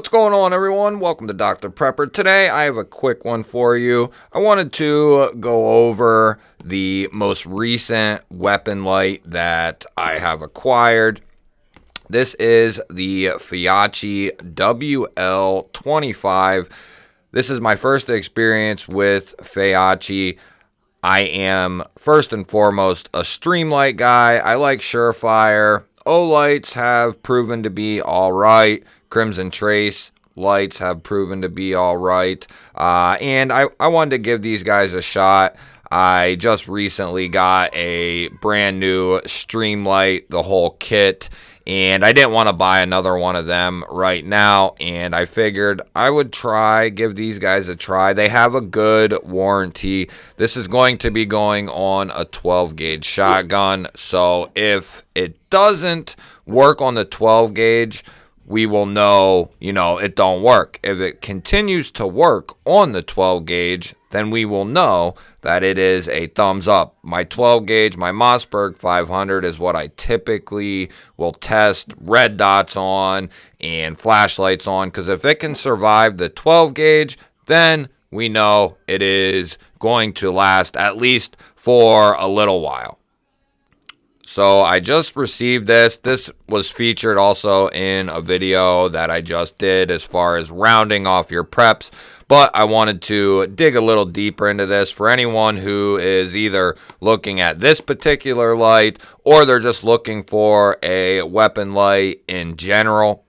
What's going on, everyone? Welcome to Dr. Prepper. Today I have a quick one for you. I wanted to go over the most recent weapon light that I have acquired. This is the Feyachi WL25. This is my first experience with Feyachi. I am first and foremost a Streamlight guy. I like Surefire. O-lights have proven to be all right. Crimson Trace lights have proven to be all right. And I wanted to give these guys a shot. I just recently got a brand new Streamlight, the whole kit, and I didn't want to buy another one of them right now, and I figured I would give these guys a try. They have a good warranty. This is going to be going on a 12 gauge shotgun, so if it doesn't work on the 12 gauge, we will know, it don't work. If it continues to work on the 12 gauge, then we will know that it is a thumbs up. My 12 gauge, my Mossberg 500 is what I typically will test red dots on and flashlights on, because if it can survive the 12 gauge, then we know it is going to last at least for a little while. So I just received this. This was featured also in a video that I just did as far as rounding off your preps. But I wanted to dig a little deeper into this for anyone who is either looking at this particular light or they're just looking for a weapon light in general.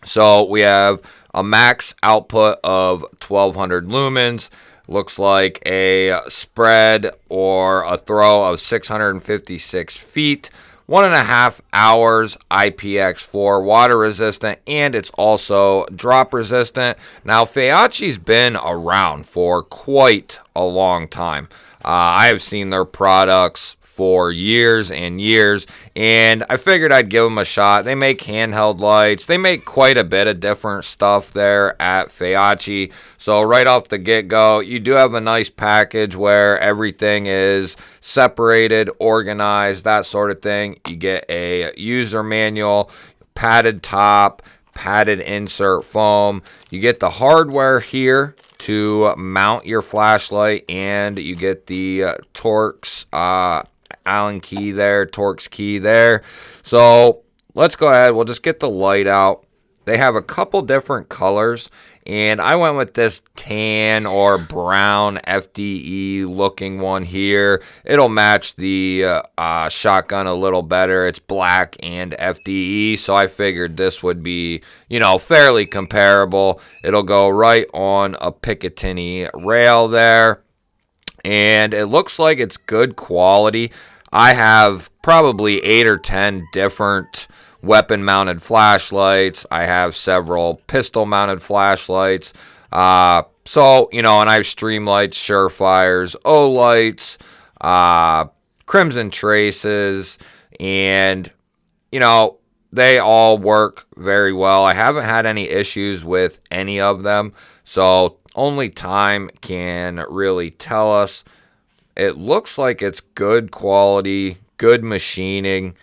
So we have a max output of 1200 lumens. Looks like a spread or a throw of 656 feet, 1.5 hours, IPX4, water resistant, and it's also drop resistant. Now, Feyachi's been around for quite a long time. I have seen their products for years and years, and I figured I'd give them a shot. They make handheld lights. They make quite a bit of different stuff there at Feyachi. So right off the get-go, you do have a nice package where everything is separated, organized, that sort of thing. You get a user manual, padded top, padded insert foam. You get the hardware here to mount your flashlight, and you get the Torx Allen key there, Torx key there. So let's go ahead. We'll just get the light out. They have a couple different colors, and I went with this tan or brown FDE looking one here. It'll match the shotgun a little better. It's black and FDE, so I figured this would be, fairly comparable. It'll go right on a Picatinny rail there, and it looks like it's good quality. I have probably 8 or 10 different weapon-mounted flashlights. I have several pistol-mounted flashlights. And I have Streamlights, Surefires, O-lights, Crimson Traces, and, they all work very well. I haven't had any issues with any of them, so only time can really tell us. It looks like it's good quality, good machining.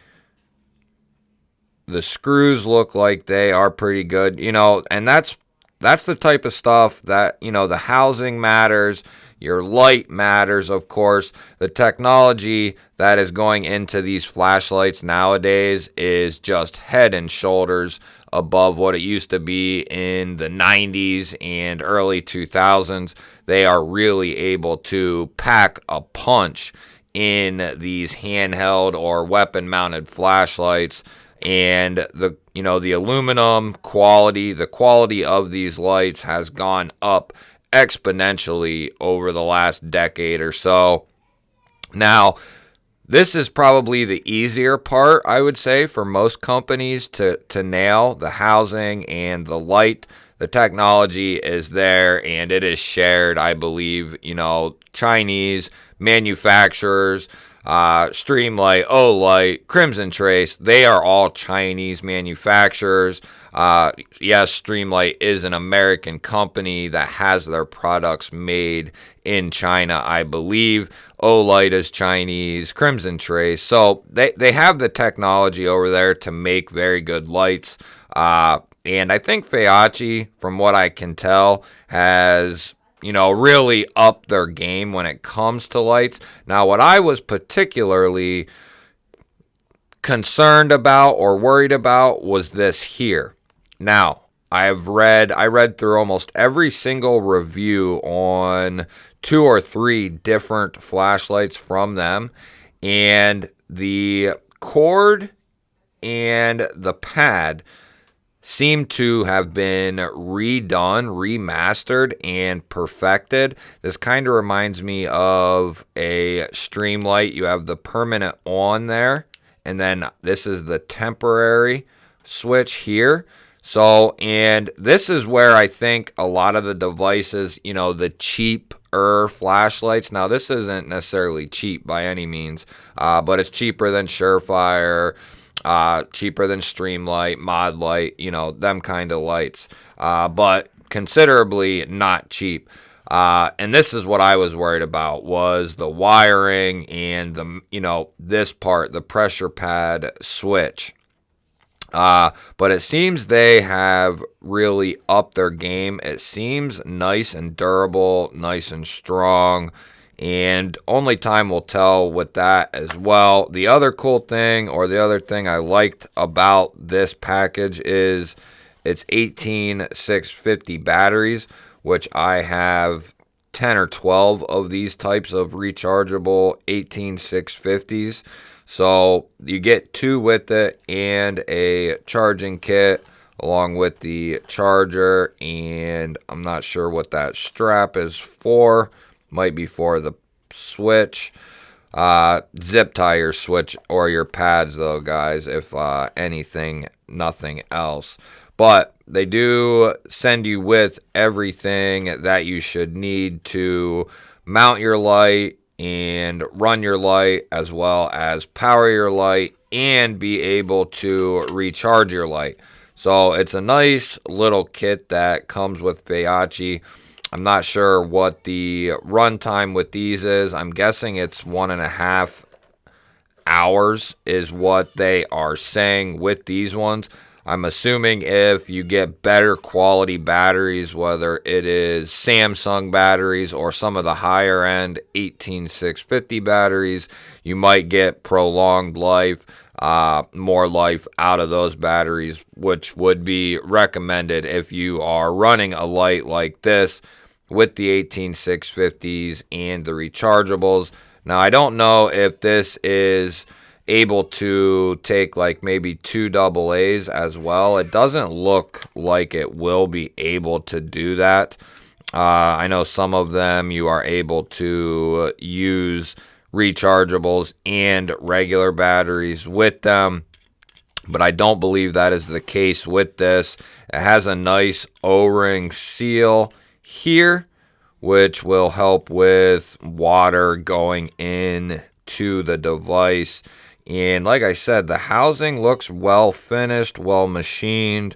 The screws look like they are pretty good, and that's the type of stuff that, the housing matters, your light matters, of course. The technology that is going into these flashlights nowadays is just head and shoulders above what it used to be in the 90s and early 2000s. They are really able to pack a punch in these handheld or weapon-mounted flashlights. And the aluminum quality, the quality of these lights has gone up exponentially over the last decade or so. Now, this is probably the easier part, I would say, for most companies to nail the housing and the light. The technology is there, and it is shared, I believe, Chinese manufacturers, Streamlight, O-light, Crimson Trace, they are all Chinese manufacturers. Yes, Streamlight is an American company that has their products made in China, I believe. O-light is Chinese, Crimson Trace. So they have the technology over there to make very good lights. And I think Feyachi, from what I can tell, has, really upped their game when it comes to lights. Now, what I was particularly concerned about or worried about was this here. Now, I read through almost every single review on 2 or 3 different flashlights from them, and the cord and the pad seem to have been redone, remastered, and perfected. This kind of reminds me of a Streamlight. You have the permanent on there, and then this is the temporary switch here. So, and this is where I think a lot of the devices, the cheaper flashlights. Now, this isn't necessarily cheap by any means, but it's cheaper than Surefire, cheaper than Streamlight, Mod Light, them kind of lights, but considerably not cheap. And this is what I was worried about, was the wiring and this part, the pressure pad switch. But it seems they have really upped their game. It seems nice and durable, nice and strong, and only time will tell with that as well. The other cool thing, or the other thing I liked about this package, is it's 18650 batteries, which I have 10 or 12 of these types of rechargeable 18650s. So you get 2 with it and a charging kit along with the charger, and I'm not sure what that strap is for. Might be for the switch. Zip tie your switch or your pads though, guys, if anything, nothing else. But they do send you with everything that you should need to mount your light and run your light, as well as power your light and be able to recharge your light. So it's a nice little kit that comes with Feyachi. I'm not sure what the runtime with these is. I'm guessing it's 1.5 hours is what they are saying with these ones. I'm assuming if you get better quality batteries, whether it is Samsung batteries or some of the higher end 18650 batteries, you might get prolonged life, more life out of those batteries, which would be recommended if you are running a light like this with the 18650s and the rechargeables. Now, I don't know if this is able to take like maybe 2 AA's as well. It doesn't look like it will be able to do that. I know some of them you are able to use rechargeables and regular batteries with them, but I don't believe that is the case with this. It has a nice O-ring seal here, which will help with water going in to the device. And like I said, the housing looks well finished, well machined,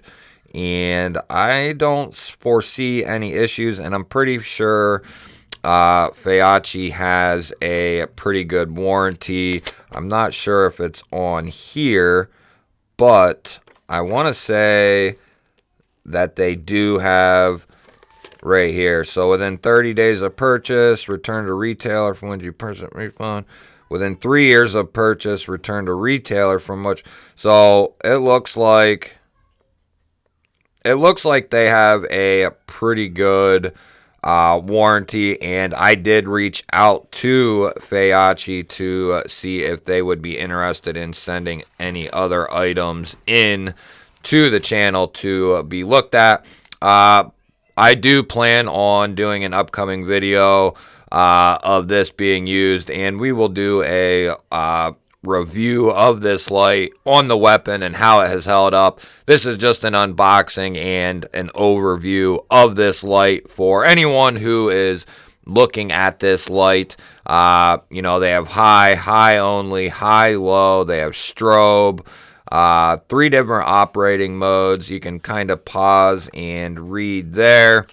and I don't foresee any issues. And I'm pretty sure Feyachi has a pretty good warranty. I'm not sure if it's on here, but I want to say that they do have right here. So within 30 days of purchase, return to retailer for when you purchase, refund. Within 3 years of purchase, return to retailer from which. So it looks like they have a pretty good warranty, and I did reach out to Feyachi to see if they would be interested in sending any other items in to the channel to be looked at. I do plan on doing an upcoming video of this being used, and we will do a review of this light on the weapon and how it has held up. This is just an unboxing and an overview of this light for anyone who is looking at this light. They have high only, high, low. They have strobe. 3 different operating modes. You can kind of pause and read there.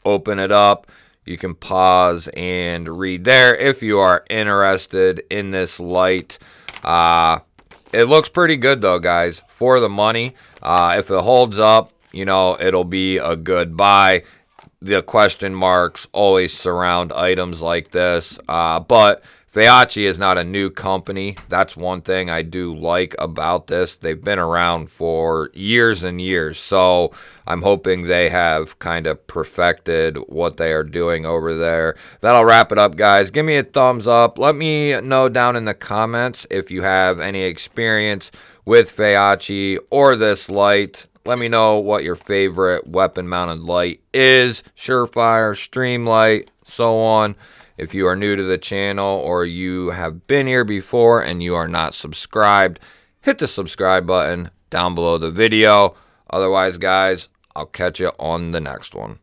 Open it up. You can pause and read there if you are interested in this light. It looks pretty good though, guys, for the money. If it holds up, you know, it'll be a good buy. The question marks always surround items like this, but Feyachi is not a new company. That's one thing I do like about this. They've been around for years and years, so I'm hoping they have kind of perfected what they are doing over there. That'll wrap it up, guys. Give me a thumbs up. Let me know down in the comments if you have any experience with Feyachi or this light. Let me know what your favorite weapon-mounted light is. Surefire, Streamlight, so on. If you are new to the channel or you have been here before and you are not subscribed, hit the subscribe button down below the video. Otherwise, guys, I'll catch you on the next one.